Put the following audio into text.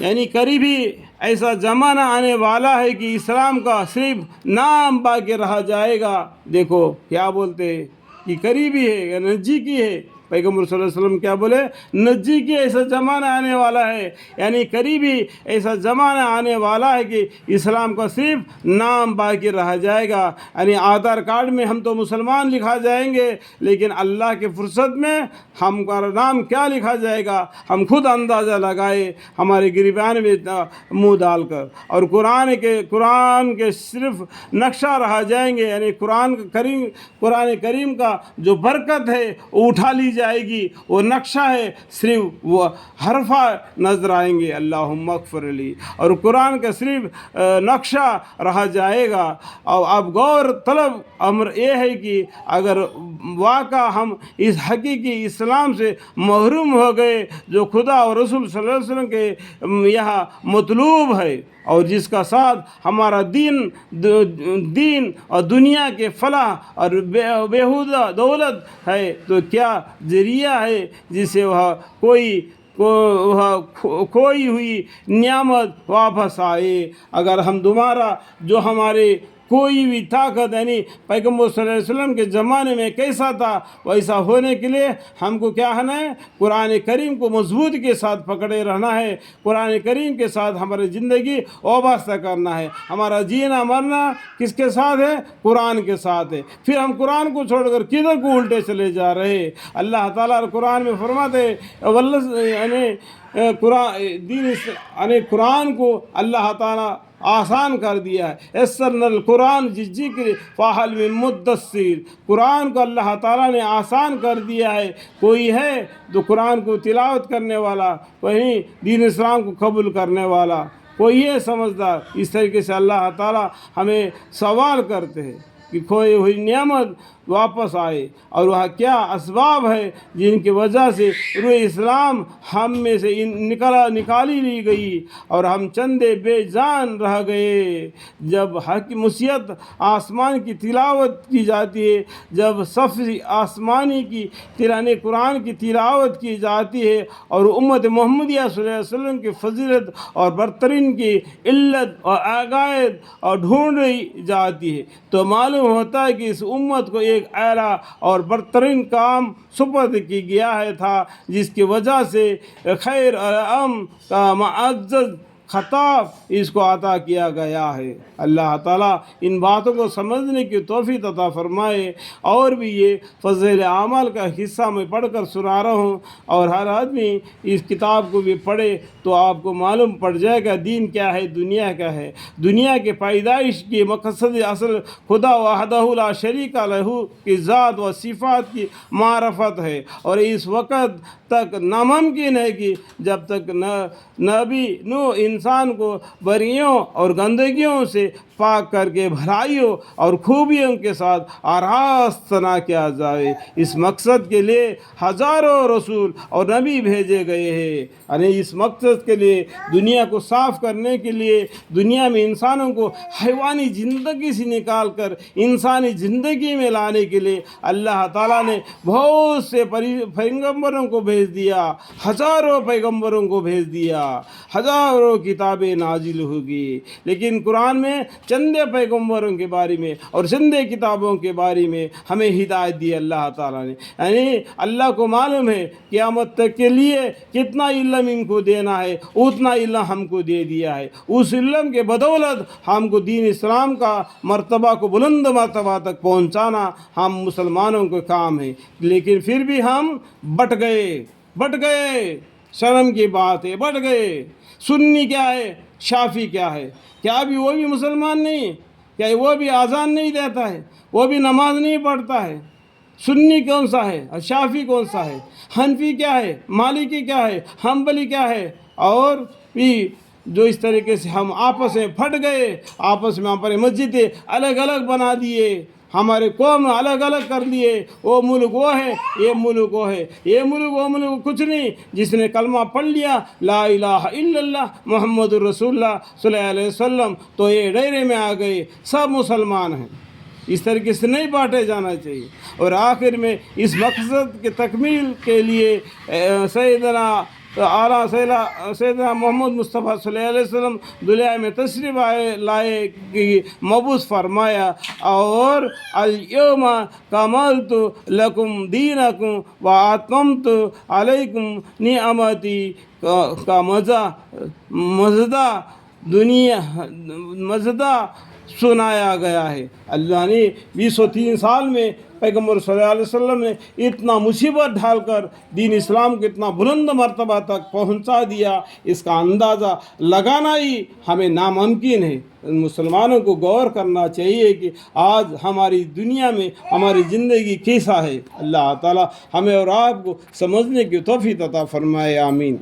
یعنی قریبی ایسا زمانہ آنے والا ہے کہ اسلام کا صرف نام باقی رہ جائے گا۔ دیکھو کیا بولتے ہیں کہ قریبی ہے یا نزدیکی ہے، پیغمبر صلی اللہ علیہ وسلم کیا بولے؟ نزدیکی ایسا زمانہ آنے والا ہے، یعنی قریبی ایسا زمانہ آنے والا ہے کہ اسلام کا صرف نام باقی رہ جائے گا۔ یعنی آدھار کارڈ میں ہم تو مسلمان لکھا جائیں گے، لیکن اللہ کے فرصت میں ہم کا نام کیا لکھا جائے گا ہم خود اندازہ لگائے ہمارے گریبان میں منہ ڈال کر، اور قرآن کے صرف نقشہ رہ جائیں گے۔ یعنی قرآن کریم کا جو برکت ہے وہ اٹھا لی جائے گی، وہ نقشہ ہے صرف وہ حرفہ نظر آئیں گے، اللہم اغفر لی، اور قرآن کا صرف نقشہ رہ جائے گا۔ اور اب غور طلب امر یہ ہے کہ اگر واقع ہم اس حقیقی اسلام سے محروم ہو گئے جو خدا اور رسول صلی اللہ علیہ وسلم کے یہاں مطلوب ہے، اور جس کا ساتھ ہمارا دین اور دنیا کے فلاح اور بےہودہ دولت ہے، تو کیا ذریعہ ہے جس سے وہ کھوئی ہوئی نعمت واپس آئے؟ اگر ہم دوبارہ جو ہمارے کوئی بھی طاقت، یعنی پیغمبر صلی اللہ علیہ وسلم کے زمانے میں کیسا تھا ویسا ہونے کے لیے ہم کو کیا ہونا ہے؟ قرآن کریم کو مضبوطی کے ساتھ پکڑے رہنا ہے، قرآن کریم کے ساتھ ہماری زندگی وابستہ کرنا ہے۔ ہمارا جینا مرنا کس کے ساتھ ہے؟ قرآن کے ساتھ ہے۔ پھر ہم قرآن کو چھوڑ کر کدھر کو الٹے چلے جا رہے ہیں؟ اللہ تعالیٰ قرآن میں فرماتے قرآن کو اللہ تعالیٰ آسان کر دیا ہے، یسرنا القرآن ذکر فہل من مدثر، قرآن کو اللہ تعالیٰ نے آسان کر دیا ہے۔ کوئی ہے تو قرآن کو تلاوت کرنے والا، کوئی دین اسلام کو قبول کرنے والا، کوئی ہے سمجھدار؟ اس طریقے سے اللہ تعالیٰ ہمیں سوال کرتے ہیں کہ کھوئی ہوئی نعمت واپس آئے، اور وہ کیا اسباب ہے جن کی وجہ سے روح اسلام ہم میں سے نکالی لی گئی اور ہم چندے بے جان رہ گئے۔ جب حق مسیت آسمان کی تلاوت کی جاتی ہے، جب صف آسمانی کی قرآن کی تلاوت کی جاتی ہے، اور امت محمدیہ صلی اللہ علیہ وسلم کی فضیلت اور برترین کی علت اور عقائد اور ڈھونڈی جاتی ہے، تو معلوم ہوتا ہے کہ اس امت کو ایک اعلیٰ اور برترین کام سپرد کی گیا تھا، جس کی وجہ سے خیر اور امن کا معزز خطاب اس کو عطا کیا گیا ہے۔ اللہ تعالیٰ ان باتوں کو سمجھنے کی توفیق عطا فرمائے۔ اور بھی یہ فضائل اعمال کا حصہ میں پڑھ کر سنا رہا ہوں، اور ہر آدمی اس کتاب کو بھی پڑھے تو آپ کو معلوم پڑ جائے گا دین کیا ہے، دنیا کیا ہے۔ دنیا کے پیدائش کی مقصد اصل خدا وحدہ لا شریک لہ کی ذات و صفات کی معرفت ہے، اور اس وقت تک ناممکن ہے کہ جب تک نبی نو انسان کو بریوں اور گندگیوں سے پاک کر کے بھلائیوں اور خوبیوں کے ساتھ آراستہ نہ کیا جائے۔ اس مقصد کے لیے ہزاروں رسول اور نبی بھیجے گئے ہیں، یعنی اس مقصد کے لیے دنیا کو صاف کرنے کے لیے، دنیا میں انسانوں کو حیوانی زندگی سے نکال کر انسانی زندگی میں لانے کے لیے اللہ تعالیٰ نے بہت سے پیغمبروں کو بھیج دیا، ہزاروں پیغمبروں کو بھیج دیا، ہزاروں کتابیں نازل ہوگی، لیکن قرآن میں چندے پیغمبروں کے بارے میں اور چندے کتابوں کے بارے میں ہمیں ہدایت دی اللہ تعالیٰ نے۔ یعنی اللہ کو معلوم ہے قیامت تک کے لیے کتنا علم ان کو دینا ہے، اتنا علم ہم کو دے دیا ہے۔ اس علم کے بدولت ہم کو دین اسلام کا مرتبہ کو بلند مرتبہ تک پہنچانا ہم مسلمانوں کا کام ہے، لیکن پھر بھی ہم بٹ گئے۔ شرم کی بات ہے، بٹ گئے۔ سنی کیا ہے، شافی کیا ہے؟ کیا ابھی وہ بھی مسلمان نہیں؟ کیا وہ بھی اذان نہیں دیتا ہے؟ وہ بھی نماز نہیں پڑھتا ہے؟ سنی کون سا ہے اور شافی کون سا ہے؟ حنفی کیا ہے، مالکی کیا ہے، حنبلی کیا ہے؟ اور بھی جو اس طریقے سے ہم آپس میں پھٹ گئے، آپس میں ہمارے مسجدیں الگ الگ بنا دیے، ہمارے قوم الگ الگ کر لیے، وہ ملک وہ ہے، یہ ملک وہ ہے، یہ ملک وہ ملک کچھ نہیں۔ جس نے کلمہ پڑھ لیا لا الہ الا اللہ محمد الرسول اللہ صلی اللہ علیہ وسلم، تو یہ ڈیرے میں آ گئے، سب مسلمان ہیں۔ اس طریقے سے نہیں بانٹے جانا چاہیے۔ اور آخر میں اس مقصد کے تکمیل کے لیے سیدنا اعلیٰ سیدنا محمد مصطفیٰ صلی اللہ علیہ وسلم دنیا میں تشریف لائے کہ مبعوث فرمایا، اور الیوم کملت لکم دینکم و اتممت علیکم نعمتی کا مزدہ سنایا گیا ہے۔ اللہ نے 203 سال میں پیغمبر صلی اللہ علیہ وسلم نے اتنا مصیبت ڈھال کر دین اسلام کو اتنا بلند مرتبہ تک پہنچا دیا، اس کا اندازہ لگانا ہی ہمیں ناممکن ہے۔ مسلمانوں کو غور کرنا چاہیے کہ آج ہماری دنیا میں ہماری زندگی کیسا ہے۔ اللہ تعالی ہمیں اور آپ کو سمجھنے کی توفیق عطا فرمائے، آمین۔